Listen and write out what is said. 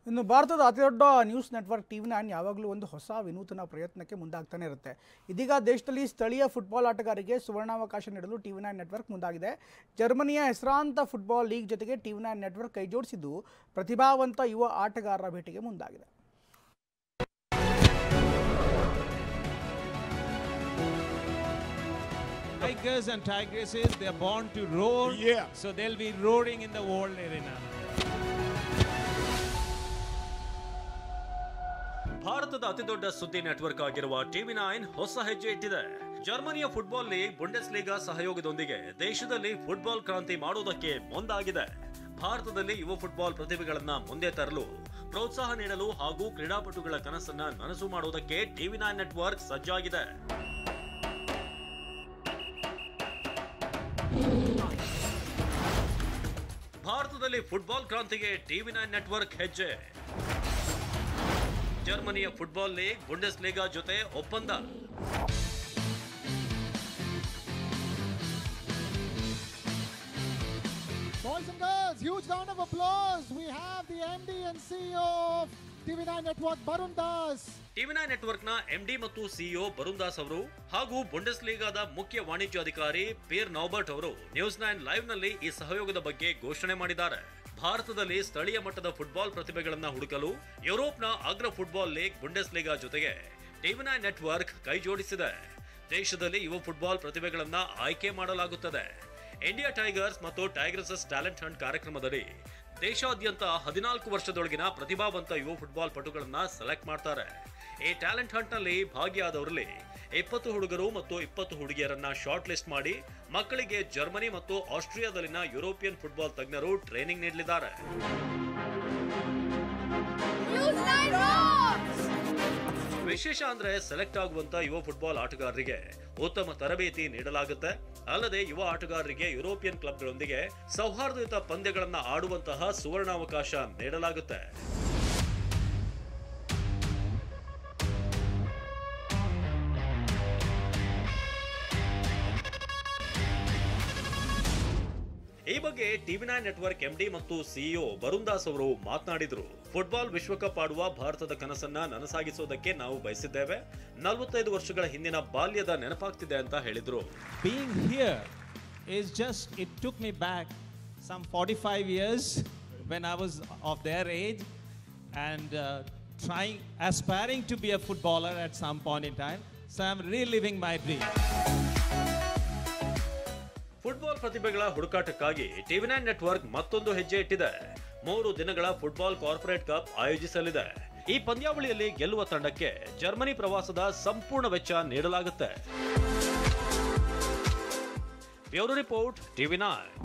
ಇನ್ನು ಭಾರತದ ಅತಿದೊಡ್ಡ ನ್ಯೂಸ್ ನೆಟ್ವರ್ಕ್ ಟಿವಿ9 ಯಾವಾಗಲೂ ಒಂದು ಹೊಸ ವಿನೂತನ ಪ್ರಯತ್ನಕ್ಕೆ ಮುಂದಾಗ್ತಾನೆ ಇರುತ್ತೆ. ಇದೀಗ ದೇಶದಲ್ಲಿ ಸ್ಥಳೀಯ ಫುಟ್ಬಾಲ್ ಆಟಗಾರರಿಗೆ ಸುವರ್ಣಾವಕಾಶ ನೀಡಲು ಟಿವಿ9 ನೆಟ್ವರ್ಕ್ ಮುಂದಾಗಿದೆ. ಜರ್ಮನಿಯ ಹೆಸರಾಂತ ಫುಟ್ಬಾಲ್ ಲೀಗ್ ಜೊತೆಗೆ ಟಿವಿ9 ನೆಟ್ವರ್ಕ್ ಕೈಜೋಡಿಸಿದ್ದು ಪ್ರತಿಭಾವಂತ ಯುವ ಆಟಗಾರರ ಭೇಟಿಗೆ ಮುಂದಾಗಿದೆ. Tigers and tigresses, they are born to roar. Yeah. So they'll be roaring in the world arena. ಭಾರತದ ಅತಿದೊಡ್ಡ ಸುದ್ದಿ ನೆಟ್ವರ್ಕ್ ಆಗಿರುವ ಟಿವಿ9 ಹೊಸ ಹೆಜ್ಜೆ ಇಟ್ಟಿದೆ. ಜರ್ಮನಿಯ ಫುಟ್ಬಾಲ್ ಲೀಗ್ ಬುಂಡೆಸ್ಲಿಗಾ ಸಹಯೋಗದೊಂದಿಗೆ ದೇಶದಲ್ಲಿ ಫುಟ್ಬಾಲ್ ಕ್ರಾಂತಿ ಮಾಡುವುದಕ್ಕೆ ಮುಂದಾಗಿದೆ. ಭಾರತದಲ್ಲಿ ಯುವ ಫುಟ್ಬಾಲ್ ಪ್ರತಿಭೆಗಳನ್ನ ಮುಂದೆ ತರಲು ಪ್ರೋತ್ಸಾಹ ನೀಡಲು ಹಾಗೂ ಕ್ರೀಡಾಪಟುಗಳ ಕನಸನ್ನ ನನಸು ಮಾಡುವುದಕ್ಕೆ ಟಿವಿ9 ನೆಟ್ವರ್ಕ್ ಸಜ್ಜಾಗಿದೆ. ಭಾರತದಲ್ಲಿ ಫುಟ್ಬಾಲ್ ಕ್ರಾಂತಿಗೆ ಟಿವಿ9 ನೆಟ್ವರ್ಕ್ ಹೆಜ್ಜೆ. ಜರ್ಮನಿಯ ಫುಟ್ಬಾಲ್ ಲೀಗ್ ಬುಂಡೆಸ್ಲಿಗಾ ಜೊತೆ ಒಪ್ಪಂದ. Boys and girls, huge round of applause. We have the MD and CEO of TV9 Network, Barun Das. ಟಿವಿ9 ನೆಟ್ವರ್ಕ್ನ ಎಂಡಿ ಮತ್ತು ಸಿಇಒ ಬರುಣ್ ದಾಸ್ ಅವರು ಹಾಗೂ ಬುಂಡೆಸ್ಲಿಗಾದ ಮುಖ್ಯ ವಾಣಿಜ್ಯಾಧಿಕಾರಿ ಪೀರ್ ನೌಬರ್ಟ್ ಅವರು ನ್ಯೂಸ್9 ಲೈವ್ ನಲ್ಲಿ ಈ ಸಹಯೋಗದ ಬಗ್ಗೆ ಘೋಷಣೆ ಮಾಡಿದ್ದಾರೆ. ಭಾರತದಲ್ಲಿ ಸ್ಥಳೀಯ ಮಟ್ಟದ ಫುಟ್ಬಾಲ್ ಪ್ರತಿಭೆಗಳನ್ನ ಹುಡುಕಲು ಯುರೋಪ್ನ ಅಗ್ರ ಫುಟ್ಬಾಲ್ ಲೀಗ್ ಬುಂಡೆಸ್ಲಿಗಾ ಜೊತೆಗೆ ಟಿವಿ9 ನೆಟ್ವರ್ಕ್ ಕೈ ಜೋಡಿಸಿದೆ. ದೇಶದಲ್ಲಿ ಯುವ ಫುಟ್ಬಾಲ್ ಪ್ರತಿಭೆಗಳನ್ನ ಆಯ್ಕೆ ಮಾಡಲಾಗುತ್ತದೆ. ಇಂಡಿಯಾ ಟೈಗರ್ಸ್ ಮತ್ತು ಟೈಗ್ರೆಸಸ್ ಟ್ಯಾಲೆಂಟ್ ಹಂಟ್ ಕಾರ್ಯಕ್ರಮದಡಿ ದೇಶಾದ್ಯಂತ 14 ವರ್ಷದೊಳಗಿನ ಪ್ರತಿಭಾವಂತ ಯುವ ಫುಟ್ಬಾಲ್ ಪಟುಗಳನ್ನ ಸೆಲೆಕ್ಟ್ ಮಾಡ್ತಾರೆ. ಈ ಟ್ಯಾಲೆಂಟ್ ಹಂಟ್ ನಲ್ಲಿ ಭಾಗಿಯಾದವರಲ್ಲಿ 20 ಹುಡುಗರು ಮತ್ತು 20 ಹುಡುಗಿಯರನ್ನ ಶಾರ್ಟ್ ಲಿಸ್ಟ್ ಮಾಡಿ ಮಕ್ಕಳಿಗೆ ಜರ್ಮನಿ ಮತ್ತು ಆಸ್ಟ್ರಿಯಾದಲ್ಲಿನ ಯುರೋಪಿಯನ್ ಫುಟ್ಬಾಲ್ ತಜ್ಞರು ಟ್ರೈನಿಂಗ್ ನೀಡಲಿದ್ದಾರೆ. ವಿಶೇಷ ಅಂದ್ರೆ ಸೆಲೆಕ್ಟ್ ಆಗುವಂತ ಯುವ ಫುಟ್ಬಾಲ್ ಆಟಗಾರರಿಗೆ ಉತ್ತಮ ತರಬೇತಿ ನೀಡಲಾಗುತ್ತೆ. ಅಲ್ಲದೆ ಯುವ ಆಟಗಾರರಿಗೆ ಯುರೋಪಿಯನ್ ಕ್ಲಬ್ಗಳೊಂದಿಗೆ ಸೌಹಾರ್ದಯುತ ಪಂದ್ಯಗಳನ್ನ ಆಡುವಂತಹ ಸುವರ್ಣಾವಕಾಶ ನೀಡಲಾಗುತ್ತೆ. ಈ ಬಗ್ಗೆ ಟಿವಿ9 ನೆಟ್ವರ್ಕ್ ಎಂಡಿ ಮತ್ತು ಸಿಇಒ ಬರುಣ್ ದಾಸ್ ಅವರು ಮಾತನಾಡಿದರು. ಫುಟ್ಬಾಲ್ ವಿಶ್ವಕಪ್ ಆಡುವ ಭಾರತದ ಕನಸನ್ನ ನನಸಾಗಿಸೋದಕ್ಕೆ ನಾವು ಬಯಸಿದ್ದೇವೆ. 45 ವರ್ಷಗಳ ಹಿಂದಿನ ಬಾಲ್ಯದ ನೆನಪಾಗ್ತಿದೆ ಅಂತ ಹೇಳಿದ್ರು. Being here is just, it took me back some 45 years when I was of their age and aspiring to be a footballer at some point in time. So I'm reliving my dream. Football ಪ್ರತಿಭೆಗಳ ಹುಡುಕಾಟಕ್ಕಾಗಿ ಟಿವಿ9 network ಮತ್ತೊಂದು ಹೆಜ್ಜೆ ಇಟ್ಟಿದೆ. 3 ದಿನಗಳ football corporate cup ಆಯೋಜಿಸಲಿದೆ. ಈ ಪಂದ್ಯಾವಳಿಯಲ್ಲಿ ಗೆಲ್ಲುವ ತಂಡಕ್ಕೆ ಜರ್ಮನಿ ಪ್ರವಾಸದ ಸಂಪೂರ್ಣ ವೆಚ್ಚ ನೀಡಲಾಗುತ್ತೆ. Bureau report ಟಿವಿ9.